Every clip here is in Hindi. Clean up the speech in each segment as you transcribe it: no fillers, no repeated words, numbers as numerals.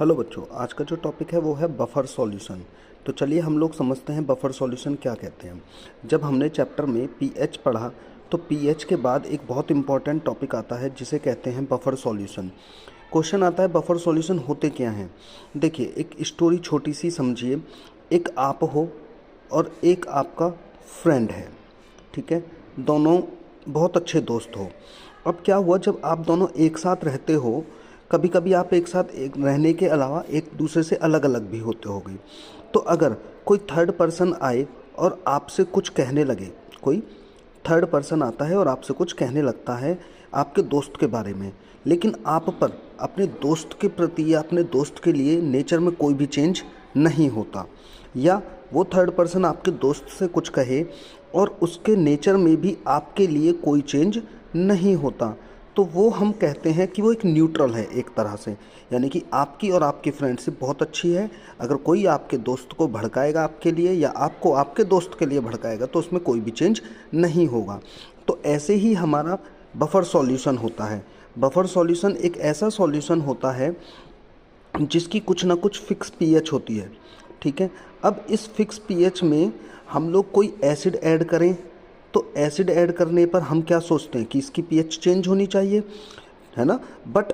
हेलो बच्चों, आज का जो टॉपिक है वो है बफर सॉल्यूशन। तो चलिए हम लोग समझते हैं बफर सॉल्यूशन क्या कहते हैं। जब हमने चैप्टर में पीएच पढ़ा तो पीएच के बाद एक बहुत इंपॉर्टेंट टॉपिक आता है जिसे कहते हैं बफर सॉल्यूशन। क्वेश्चन आता है बफर सॉल्यूशन होते क्या हैं। देखिए, एक स्टोरी छोटी सी समझिए। एक आप हो और एक आपका फ्रेंड है, ठीक है। दोनों बहुत अच्छे दोस्त हो। अब क्या हुआ, जब आप दोनों एक साथ रहते हो, कभी कभी आप एक साथ एक रहने के अलावा एक दूसरे से अलग अलग भी होते होगे। तो अगर कोई थर्ड पर्सन आए और आपसे कुछ कहने लगे, कोई थर्ड पर्सन आता है और आपसे कुछ कहने लगता है आपके दोस्त के बारे में, लेकिन आप पर अपने दोस्त के प्रति या अपने दोस्त के लिए नेचर में कोई भी चेंज नहीं होता, या वो थर्ड पर्सन आपके दोस्त से कुछ कहे और उसके नेचर में भी आपके लिए कोई चेंज नहीं होता, तो वो हम कहते हैं कि वो एक न्यूट्रल है एक तरह से। यानी कि आपकी और आपकी फ्रेंडशिप बहुत अच्छी है। अगर कोई आपके दोस्त को भड़काएगा आपके लिए या आपको आपके दोस्त के लिए भड़काएगा तो उसमें कोई भी चेंज नहीं होगा। तो ऐसे ही हमारा बफर सॉल्यूशन होता है। बफर सॉल्यूशन एक ऐसा सॉल्यूशन होता है जिसकी कुछ ना कुछ फिक्स पीएच होती है, ठीक है। अब इस फिक्स पीएच में हम लोग कोई एसिड ऐड करें तो एसिड ऐड करने पर हम क्या सोचते हैं कि इसकी पीएच चेंज होनी चाहिए, है ना। बट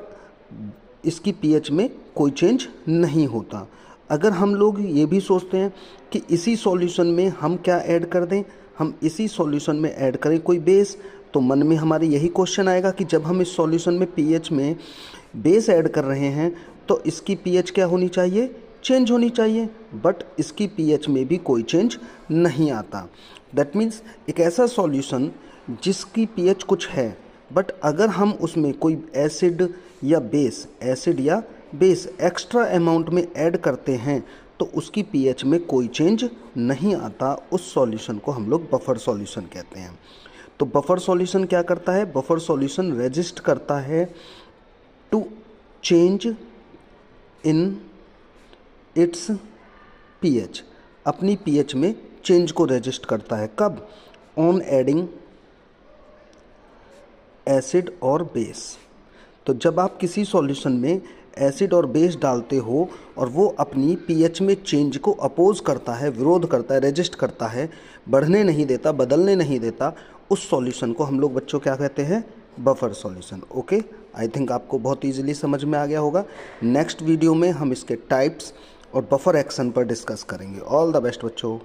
इसकी पीएच में कोई चेंज नहीं होता। अगर हम लोग ये भी सोचते हैं कि इसी सॉल्यूशन में हम क्या ऐड कर दें, हम इसी सॉल्यूशन में ऐड करें कोई बेस, तो मन में हमारे यही क्वेश्चन आएगा कि जब हम इस सॉल्यूशन में पीएच में बेस ऐड कर रहे हैं तो इसकी पीएच क्या होनी चाहिए, चेंज होनी चाहिए। बट इसकी पीएच में भी कोई चेंज नहीं आता। दैट मीन्स एक ऐसा सॉल्यूशन जिसकी पीएच कुछ है, बट अगर हम उसमें कोई एसिड या बेस एक्स्ट्रा अमाउंट में ऐड करते हैं तो उसकी पीएच में कोई चेंज नहीं आता। उस सॉल्यूशन को हम लोग बफर सॉल्यूशन कहते हैं। तो बफर सॉल्यूशन क्या करता है, बफर सॉल्यूशन रेजिस्ट करता है to change in its pH, अपनी पीएच में चेंज को रेजिस्ट करता है। कब, ऑन एडिंग एसिड और बेस। तो जब आप किसी सॉल्यूशन में एसिड और बेस डालते हो और वो अपनी पीएच में चेंज को अपोज करता है, विरोध करता है, रेजिस्ट करता है, बढ़ने नहीं देता, बदलने नहीं देता, उस सॉल्यूशन को हम लोग बच्चों क्या कहते हैं, buffer solution. Okay, I think आपको बहुत ईजिली समझ में आ गया होगा। नेक्स्ट वीडियो में हम इसके टाइप्स और बफर एक्शन पर डिस्कस करेंगे। ऑल द बेस्ट बच्चों।